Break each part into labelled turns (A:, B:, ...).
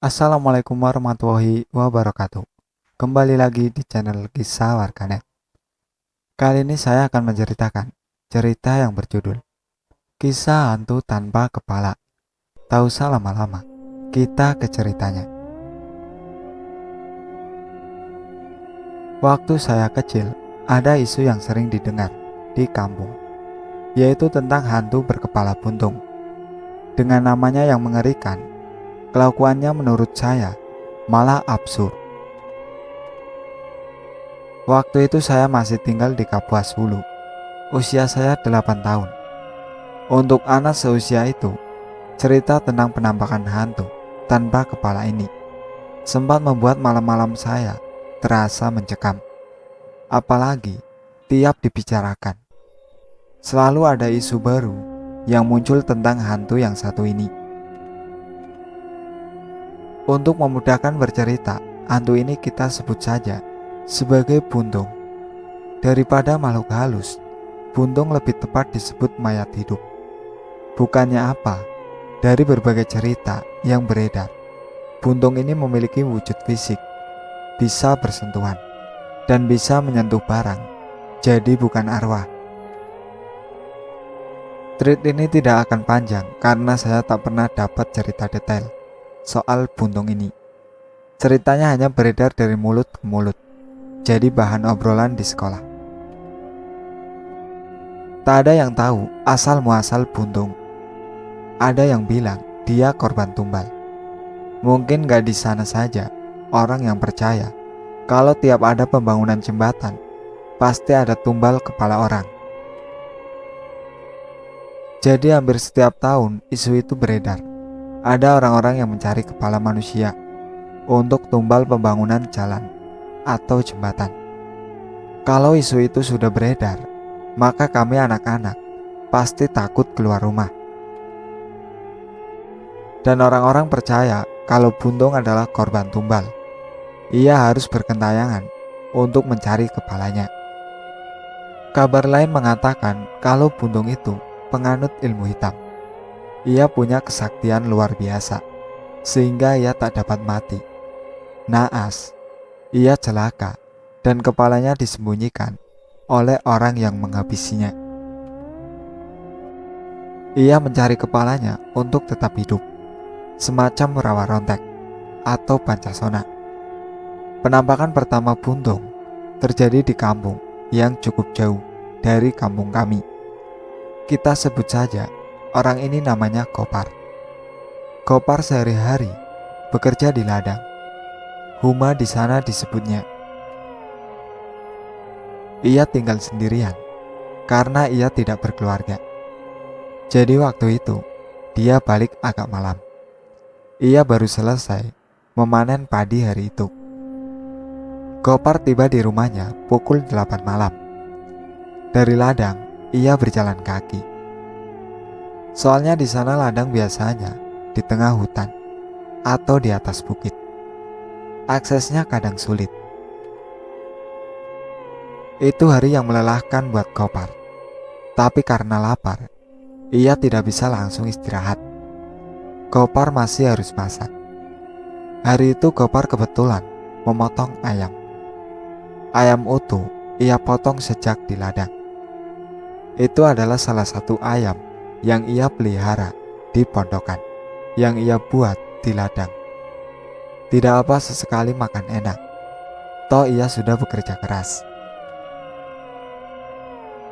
A: Assalamualaikum warahmatullahi wabarakatuh. Kembali lagi di channel Kisah Warganet. Kali ini saya akan menceritakan cerita yang berjudul Kisah Hantu Tanpa Kepala. Tak usah lama-lama, kita ke ceritanya. Waktu saya kecil, ada isu yang sering didengar di kampung, yaitu tentang hantu berkepala buntung. Dengan namanya yang mengerikan, kelakuannya menurut saya malah absurd. Waktu itu saya masih tinggal di Kapuas Hulu. Usia saya 8 tahun. Untuk anak seusia itu, cerita tentang penampakan hantu tanpa kepala ini sempat membuat malam-malam saya terasa mencekam. Apalagi tiap dibicarakan, selalu ada isu baru yang muncul tentang hantu yang satu ini. Untuk memudahkan bercerita, hantu ini kita sebut saja sebagai buntung. Daripada makhluk halus, buntung lebih tepat disebut mayat hidup. Bukannya apa, dari berbagai cerita yang beredar, buntung ini memiliki wujud fisik, bisa bersentuhan, dan bisa menyentuh barang, jadi bukan arwah. Treat ini tidak akan panjang karena saya tak pernah dapat cerita detail soal buntung ini. Ceritanya hanya beredar dari mulut ke mulut, jadi bahan obrolan di sekolah. Tak ada yang tahu asal-muasal buntung. Ada yang bilang dia korban tumbal. Mungkin gak di sana saja orang yang percaya kalau tiap ada pembangunan jembatan, pasti ada tumbal kepala orang. Jadi hampir setiap tahun isu itu beredar. Ada orang-orang yang mencari kepala manusia untuk tumbal pembangunan jalan atau jembatan. Kalau isu itu sudah beredar, maka kami anak-anak pasti takut keluar rumah. Dan orang-orang percaya kalau buntung adalah korban tumbal. Ia harus berkentayangan untuk mencari kepalanya. Kabar lain mengatakan kalau buntung itu penganut ilmu hitam. Ia punya kesaktian luar biasa, sehingga ia tak dapat mati. Naas, ia celaka, dan kepalanya disembunyikan oleh orang yang menghabisinya. Ia mencari kepalanya untuk tetap hidup, semacam rawa rontek atau pancasona. Penampakan pertama buntung terjadi di kampung yang cukup jauh dari kampung kami. Kita sebut saja orang ini namanya Kopar. Kopar sehari-hari bekerja di ladang. Huma di sana disebutnya. Ia tinggal sendirian karena ia tidak berkeluarga. Jadi waktu itu dia balik agak malam. Ia baru selesai memanen padi hari itu. Kopar tiba di rumahnya pukul 8 malam. Dari ladang, ia berjalan kaki. Soalnya di sana ladang biasanya di tengah hutan atau di atas bukit. Aksesnya kadang sulit. Itu hari yang melelahkan buat Kopar. Tapi karena lapar, ia tidak bisa langsung istirahat. Kopar masih harus masak. Hari itu Kopar kebetulan memotong ayam. Ayam utuh ia potong sejak di ladang. Itu adalah salah satu ayam yang ia pelihara di pondokan, yang ia buat di ladang. Tidak apa sesekali makan enak, toh ia sudah bekerja keras.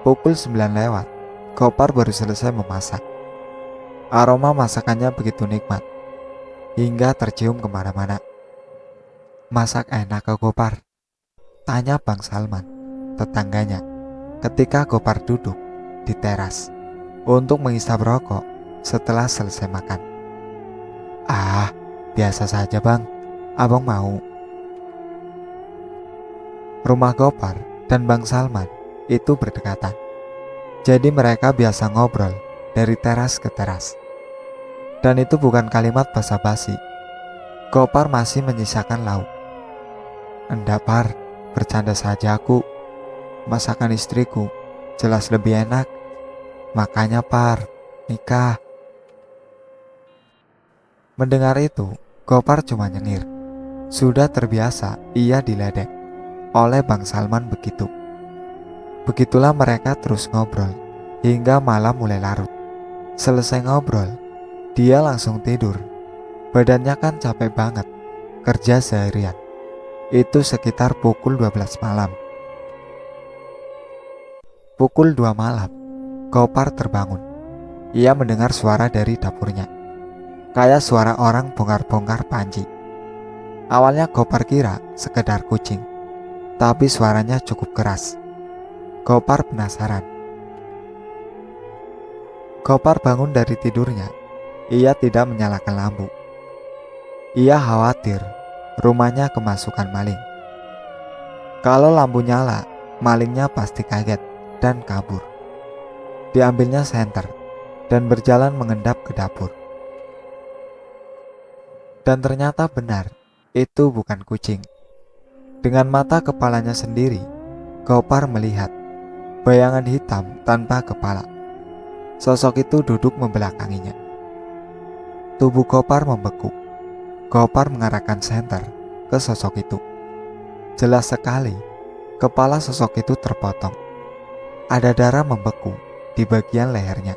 A: Pukul 9 lewat, Kopar baru selesai memasak. Aroma masakannya begitu nikmat, hingga tercium kemana-mana. Masak enak ke Kopar? Tanya Bang Salman, tetangganya, ketika Kopar duduk di teras untuk menghisap rokok setelah selesai makan. Ah, biasa saja bang, abang mau. Rumah Kopar dan Bang Salman itu berdekatan. Jadi mereka biasa ngobrol dari teras ke teras. Dan itu bukan kalimat basa-basi. Kopar masih menyisakan lauk. Enggak par, bercanda saja aku. Masakan istriku jelas lebih enak. Makanya par, nikah. Mendengar itu, Gopar cuma nyengir. Sudah terbiasa ia diledek oleh Bang Salman begitu. Begitulah mereka terus ngobrol hingga malam mulai larut. Selesai ngobrol, dia langsung tidur. Badannya kan capek banget kerja seharian. Itu sekitar pukul 12 malam. Pukul 2 malam, Gopar terbangun. Ia mendengar suara dari dapurnya, kayak suara orang bongkar-bongkar panci. Awalnya Gopar kira sekedar kucing, tapi suaranya cukup keras. Gopar penasaran. Gopar bangun dari tidurnya. Ia tidak menyalakan lampu. Ia khawatir rumahnya kemasukan maling. Kalau lampu nyala, malingnya pasti kaget dan kabur. Diambilnya senter dan berjalan mengendap ke dapur. Dan ternyata benar, itu bukan kucing. Dengan mata kepalanya sendiri, Gopar melihat bayangan hitam tanpa kepala. Sosok itu duduk membelakanginya. Tubuh Gopar membeku. Gopar mengarahkan senter ke sosok itu. Jelas sekali, kepala sosok itu terpotong. Ada darah membeku di bagian lehernya.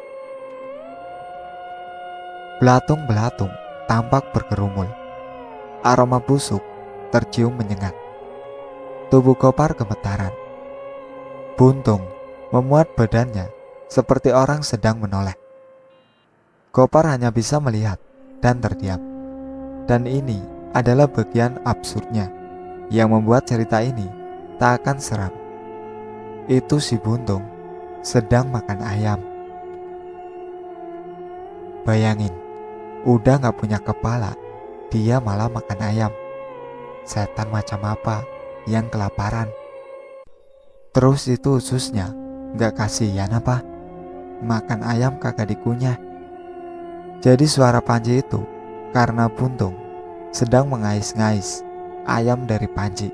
A: Belatung-belatung tampak bergerumul. Aroma busuk tercium menyengat. Tubuh Gopar gemetaran. Buntung memuat badannya seperti orang sedang menoleh. Gopar hanya bisa melihat dan terdiam. Dan ini adalah bagian absurdnya yang membuat cerita ini tak akan seram. Itu si Buntung sedang makan ayam. Bayangin, udah gak punya kepala, dia malah makan ayam. Setan macam apa yang kelaparan? Terus itu ususnya gak kasihan apa? Makan ayam kagak dikunyah. Jadi suara panci itu karena Buntung sedang mengais-ngais ayam dari panci.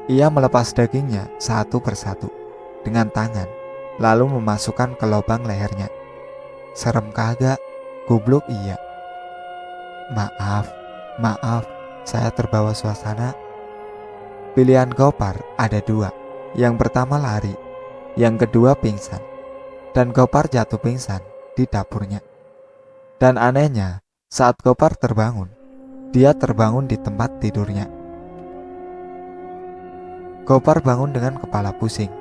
A: Ia melepas dagingnya satu persatu dengan tangan, lalu memasukkan ke lubang lehernya. Serem kagak? Goblok iya. Maaf, saya terbawa suasana. Pilihan Gopar ada dua. Yang pertama lari, yang kedua pingsan. Dan Gopar jatuh pingsan di dapurnya. Dan anehnya, saat Gopar terbangun, dia terbangun di tempat tidurnya. Gopar bangun dengan kepala pusing.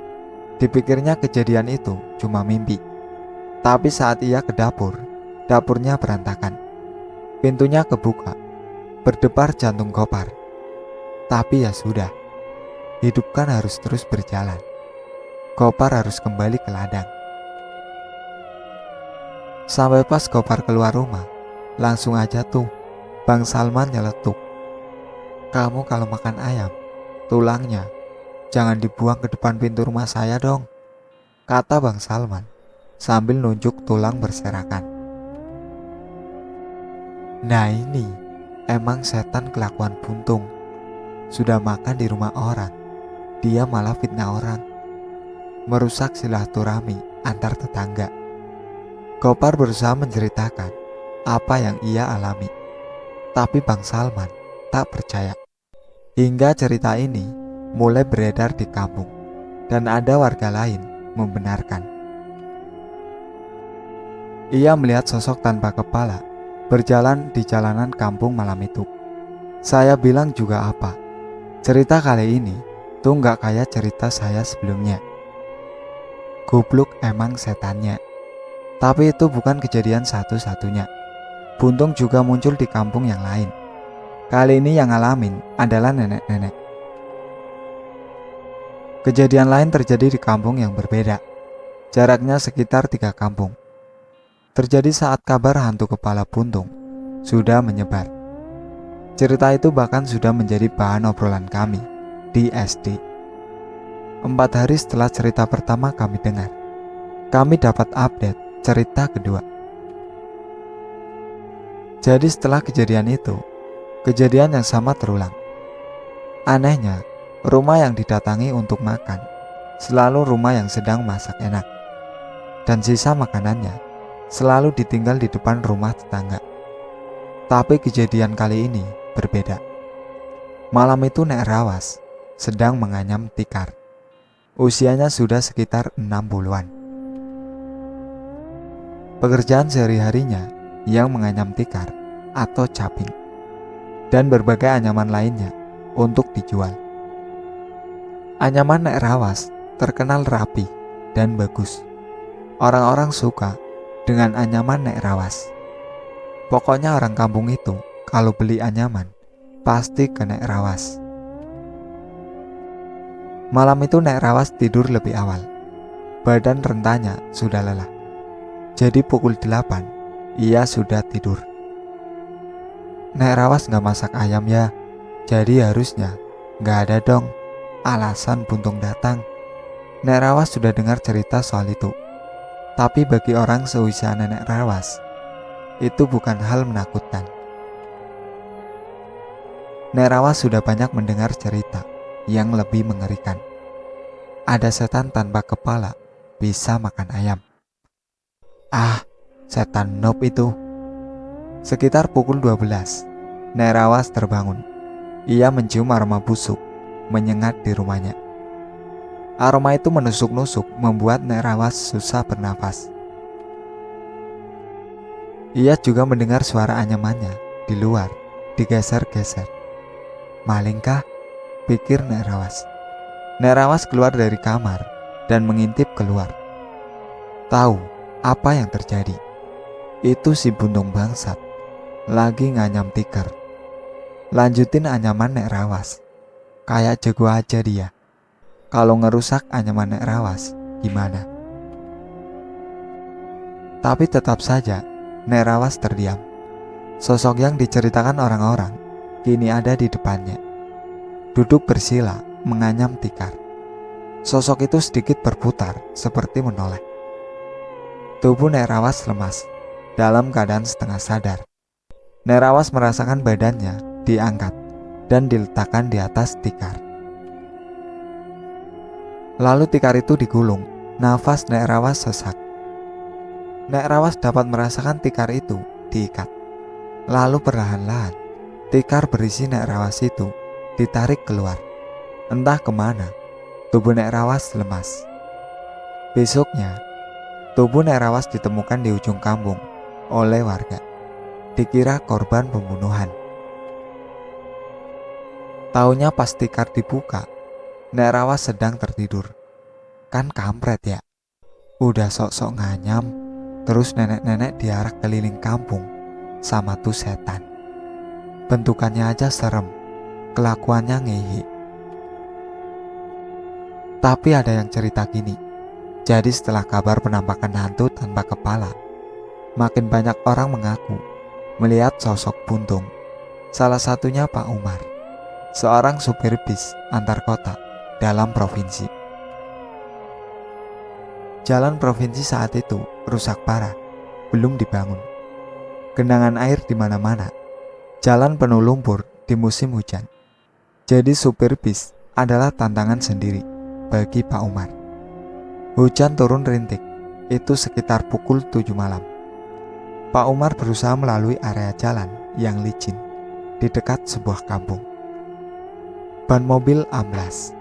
A: Dipikirnya kejadian itu cuma mimpi. Tapi saat ia ke dapur, dapurnya berantakan. Pintunya kebuka, berdebar jantung Gopar. Tapi ya sudah, hidup kan harus terus berjalan. Gopar harus kembali ke ladang. Sampai pas Gopar keluar rumah, langsung aja tuh Bang Salman nyeletuk. Kamu kalau makan ayam, tulangnya jangan dibuang ke depan pintu rumah saya dong, kata Bang Salman sambil nunjuk tulang berserakan. Nah ini emang setan kelakuan Buntung. Sudah makan di rumah orang, dia malah fitnah orang, merusak silaturahmi antar tetangga. Gopar berusaha menceritakan apa yang ia alami, tapi Bang Salman tak percaya. Hingga cerita ini mulai beredar di kampung, dan ada warga lain membenarkan. Ia melihat sosok tanpa kepala berjalan di jalanan kampung malam itu. Saya bilang juga apa, cerita kali ini tuh gak kayak cerita saya sebelumnya. Goblok emang setannya. Tapi itu bukan kejadian satu-satunya. Buntung juga muncul di kampung yang lain. Kali ini yang ngalamin adalah nenek-nenek. Kejadian lain terjadi di kampung yang berbeda. Jaraknya sekitar 3 kampung. Terjadi saat kabar hantu kepala buntung sudah menyebar. Cerita itu bahkan sudah menjadi bahan obrolan kami di SD. 4 hari setelah cerita pertama kami dengar, kami dapat update cerita kedua. Jadi setelah kejadian itu, kejadian yang sama terulang. Anehnya, rumah yang didatangi untuk makan selalu rumah yang sedang masak enak, dan sisa makanannya selalu ditinggal di depan rumah tetangga. Tapi kejadian kali ini berbeda. Malam itu Nek Rawas sedang menganyam tikar. Usianya sudah sekitar 60-an. Pekerjaan sehari-harinya yang menganyam tikar atau caping dan berbagai anyaman lainnya untuk dijual. Anyaman Nek Rawas terkenal rapi dan bagus. Orang-orang suka dengan anyaman Nek Rawas. Pokoknya orang kampung itu kalau beli anyaman pasti ke Nek Rawas. Malam itu Nek Rawas tidur lebih awal. Badan rentanya sudah lelah. Jadi pukul 8 ia sudah tidur. Nek Rawas gak masak ayam ya, jadi harusnya gak ada dong alasan Buntung datang. Nek Rawas sudah dengar cerita soal itu. Tapi bagi orang seusia Nenek Rawas, itu bukan hal menakutkan. Nek Rawas sudah banyak mendengar cerita yang lebih mengerikan. Ada setan tanpa kepala bisa makan ayam. Ah, setan noob itu. Sekitar pukul 12, Nek Rawas terbangun. Ia mencium aroma busuk menyengat di rumahnya. Aroma itu menusuk-nusuk membuat Nek Rawas susah bernafas. Ia juga mendengar suara anyamannya di luar digeser-geser. Malingkah? Pikir Nek Rawas. Nek Rawas keluar dari kamar dan mengintip keluar. Tahu apa yang terjadi? Itu si Buntung bangsat lagi nganyam tikar. Lanjutin anyaman Nek Rawas. Kayak jago aja dia. Kalau ngerusak anyaman Nek Rawas, gimana? Tapi tetap saja Nek Rawas terdiam. Sosok yang diceritakan orang-orang kini ada di depannya. Duduk bersila menganyam tikar. Sosok itu sedikit berputar seperti menoleh. Tubuh Nek Rawas lemas, dalam keadaan setengah sadar. Nek Rawas merasakan badannya diangkat dan diletakkan di atas tikar. Lalu tikar itu digulung, nafas Nek Rawas sesak. Nek Rawas dapat merasakan tikar itu diikat. Lalu perlahan-lahan, tikar berisi Nek Rawas itu ditarik keluar. Entah kemana, tubuh Nek Rawas lemas. Besoknya, tubuh Nek Rawas ditemukan di ujung kampung oleh warga. Dikira korban pembunuhan. Taunya pas tikar dibuka, Nek Rawas sedang tertidur. Kan kampret ya. Udah sok-sok nganyam, terus nenek-nenek diarak keliling kampung sama tuh setan. Bentukannya aja serem, kelakuannya ngehi. Tapi ada yang cerita gini. Jadi setelah kabar penampakan hantu tanpa kepala, makin banyak orang mengaku melihat sosok Buntung. Salah satunya Pak Umar, seorang supir bis antar kota dalam provinsi. Jalan provinsi saat itu rusak parah, belum dibangun. Genangan air di mana-mana. Jalan penuh lumpur di musim hujan. Jadi supir bis adalah tantangan sendiri bagi Pak Umar. Hujan turun rintik, itu sekitar pukul 7 malam. Pak Umar berusaha melalui area jalan yang licin di dekat sebuah kampung. Ban mobil amblas.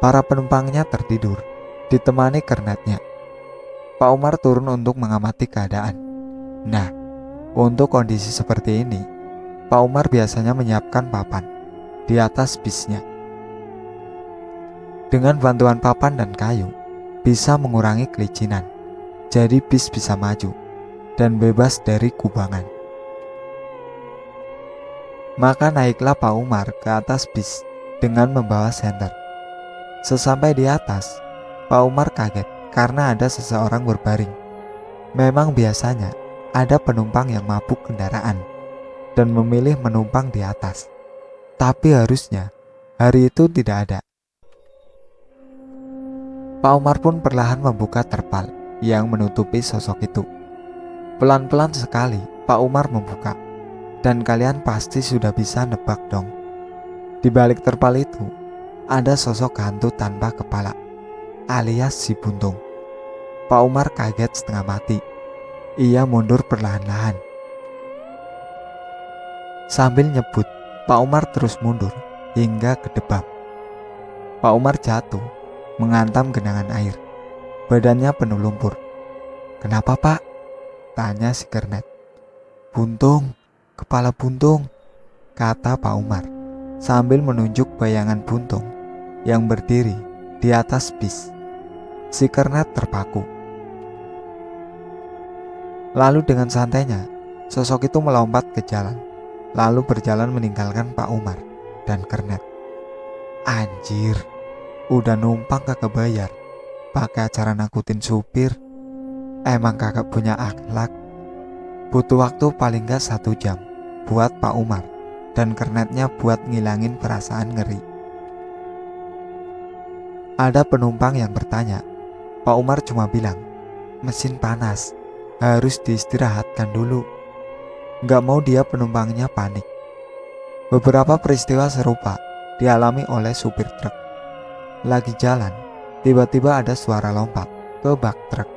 A: Para penumpangnya tertidur, ditemani kernetnya. Pak Umar turun untuk mengamati keadaan. Nah, untuk kondisi seperti ini, Pak Umar biasanya menyiapkan papan di atas bisnya. Dengan bantuan papan dan kayu, bisa mengurangi kelicinan. Jadi bis bisa maju dan bebas dari kubangan. Maka naiklah Pak Umar ke atas bis dengan membawa senter. Sesampai di atas, Pak Umar kaget karena ada seseorang berbaring. Memang biasanya ada penumpang yang mabuk kendaraan dan memilih menumpang di atas. Tapi harusnya hari itu tidak ada. Pak Umar pun perlahan membuka terpal yang menutupi sosok itu. Pelan-pelan sekali Pak Umar membuka, dan kalian pasti sudah bisa nebak dong. Di balik terpal itu ada sosok hantu tanpa kepala, alias si Buntung. Pak Umar kaget setengah mati. Ia mundur perlahan-lahan Sambil nyebut, Pak Umar terus mundur hingga ke depan. Pak Umar jatuh, menghantam genangan air. Badannya penuh lumpur. "Kenapa, Pak?" tanya si kernet. "Buntung, kepala buntung," kata Pak Umar sambil menunjuk bayangan buntung yang berdiri di atas bis. Si kernet terpaku. Lalu dengan santainya, sosok itu melompat ke jalan, lalu berjalan meninggalkan Pak Umar dan kernet. Anjir, udah numpang kagak bayar, pakai acara nakutin supir. Emang kagak punya akhlak. Butuh waktu paling gak 1 jam buat Pak Umar dan kernetnya buat ngilangin perasaan ngeri. Ada penumpang yang bertanya. Pak Umar cuma bilang, "Mesin panas, harus diistirahatkan dulu." Gak mau dia penumpangnya panik. Beberapa peristiwa serupa dialami oleh supir truk. Lagi jalan, tiba-tiba ada suara lompat ke bak truk.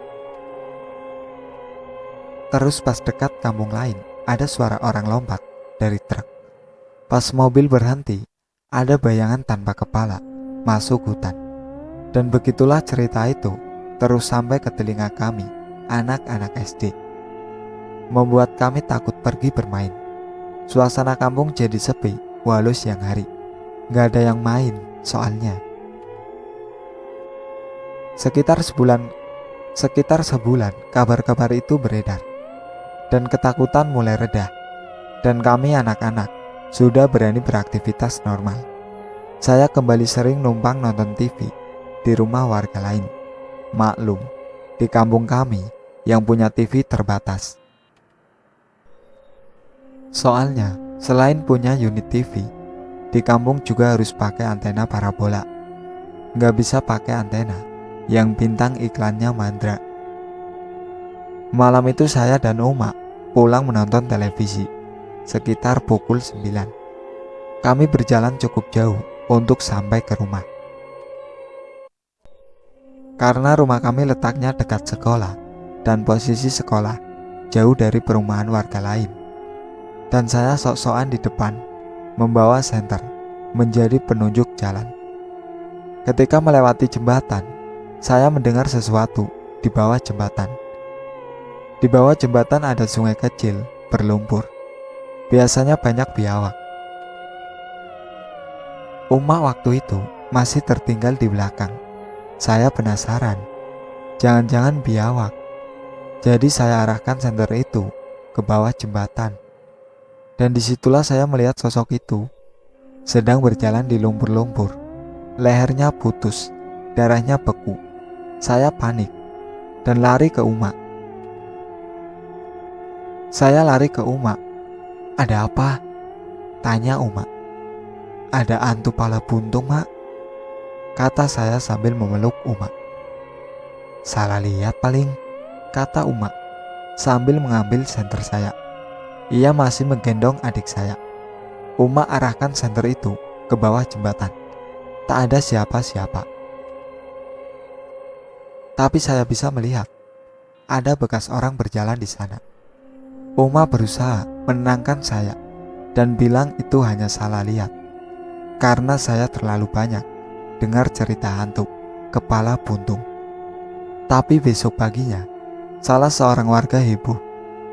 A: Terus pas dekat kampung lain, ada suara orang lompat dari truk. Pas mobil berhenti, ada bayangan tanpa kepala masuk hutan. Dan begitulah cerita itu terus sampai ke telinga kami, anak-anak SD. Membuat kami takut pergi bermain. Suasana kampung jadi sepi walau siang hari. Gak ada yang main soalnya. Sekitar sebulan kabar-kabar itu beredar. Dan ketakutan mulai reda. Dan kami anak-anak sudah berani beraktivitas normal. Saya kembali sering numpang nonton TV di rumah warga lain. Maklum, di kampung kami yang punya TV terbatas. Soalnya, selain punya unit TV, di kampung juga harus pakai antena parabola. Nggak bisa pakai antena yang bintang iklannya mandra. Malam itu saya dan Uma pulang menonton televisi sekitar pukul 9. Kami berjalan cukup jauh untuk sampai ke rumah. Karena rumah kami letaknya dekat sekolah dan posisi sekolah jauh dari perumahan warga lain. Dan saya sok-sokan di depan membawa senter menjadi penunjuk jalan. Ketika melewati jembatan, saya mendengar sesuatu di bawah jembatan. Di bawah jembatan ada sungai kecil berlumpur. Biasanya banyak biawak. Uma waktu itu masih tertinggal di belakang. Saya penasaran, jangan-jangan biawak. Jadi saya arahkan senter itu ke bawah jembatan. Dan disitulah saya melihat sosok itu sedang berjalan di lumpur-lumpur. Lehernya putus, darahnya beku. Saya panik dan lari ke Uma. "Ada apa?" tanya Uma. "Ada hantu pala buntung, Mak," kata saya sambil memeluk Uma. "Salah lihat paling," kata Uma sambil mengambil senter saya. Ia masih menggendong adik saya. Uma arahkan senter itu ke bawah jembatan. Tak ada siapa-siapa. Tapi saya bisa melihat ada bekas orang berjalan di sana. Uma berusaha menenangkan saya dan bilang itu hanya salah lihat. Karena saya terlalu banyak dengar cerita hantu kepala buntung. Tapi besok paginya, salah seorang warga heboh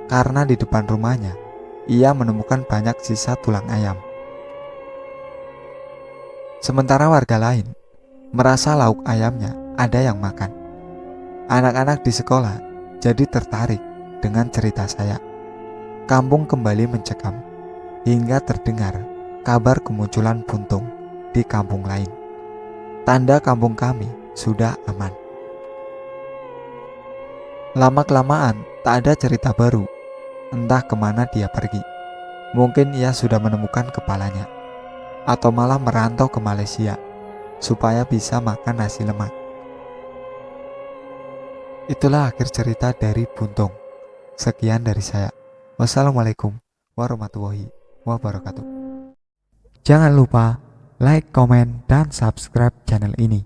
A: karena di depan rumahnya ia menemukan banyak sisa tulang ayam. Sementara warga lain merasa lauk ayamnya ada yang makan. Anak-anak di sekolah jadi tertarik dengan cerita saya. Kampung kembali mencekam hingga terdengar kabar kemunculan buntung di kampung lain. Tanda kampung kami sudah aman. Lama-kelamaan tak ada cerita baru. Entah kemana dia pergi. Mungkin ia sudah menemukan kepalanya, atau malah merantau ke Malaysia supaya bisa makan nasi lemak. Itulah akhir cerita dari buntung. Sekian dari saya. Wassalamualaikum warahmatullahi wabarakatuh. Jangan lupa like, komen, dan subscribe channel ini.